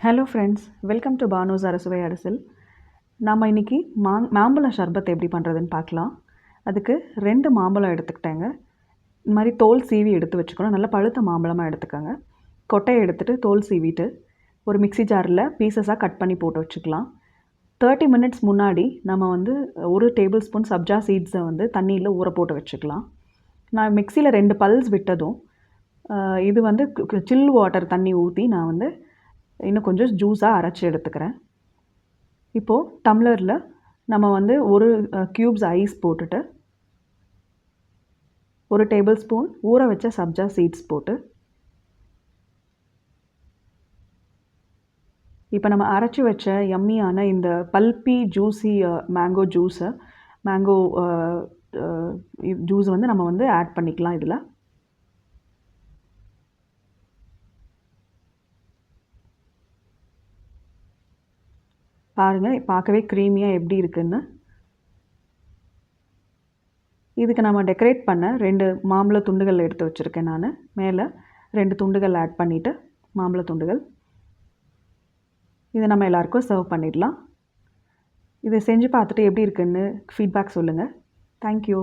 Hello friends, welcome to Bhanu's அரசுவை அரசில். நாம் இன்றைக்கி மாம்பழம் ஷர்பத் எப்படி பண்ணுறதுன்னு பார்க்கலாம். அதுக்கு 2 மாம்பழம் எடுத்துக்கிட்டேங்க. இந்த மாதிரி தோல் சீவி எடுத்து வச்சுக்கணும். நல்லா பழுத்த மாம்பழமாக எடுத்துக்கோங்க. கொட்டையை எடுத்துகிட்டு தோல் சீவிட்டு ஒரு மிக்சி ஜாரில் பீசஸாக கட் பண்ணி போட்டு வச்சுக்கலாம். 30 மினிட்ஸ் முன்னாடி நம்ம 1 டேபிள் ஸ்பூன் சப்ஜா சீட்ஸை தண்ணியில் ஊற போட்டு வச்சுக்கலாம். நான் மிக்சியில் 2 பல்ஸ் விட்டதும் இது சில் வாட்டர் தண்ணி ஊற்றி நான் இன்னும் கொஞ்சம் ஜூஸாக அரைச்சி எடுத்துக்கிறேன். இப்போது டம்ளரில் நம்ம 1 க்யூப்ஸ் ஐஸ் போட்டுட்டு 1 டேபிள் ஸ்பூன் ஊற வச்ச சப்ஜா சீட்ஸ் போட்டு இப்போ நம்ம அரைச்சி வச்ச யம்மியான இந்த பல்பி ஜூஸி மேங்கோ ஜூஸை ஜூஸ் நம்ம ஆட் பண்ணிக்கலாம். இதில் பாருங்கள், பார்க்கவே க்ரீமியாக எப்படி இருக்குன்னு. இதுக்கு நம்ம டெக்கரேட் பண்ண 2 மாம்பழ துண்டுகள் எடுத்து வச்சுருக்கேன். நான் மேலே 2 துண்டுகள் ஆட் பண்ணிவிட்டு மாம்பழ துண்டுகள் இதை நம்ம எல்லாருக்கும் சர்வ் பண்ணிடலாம். இதை செஞ்சு பார்த்துட்டு எப்படி இருக்குன்னு ஃபீட்பேக் சொல்லுங்கள். தேங்க்யூ.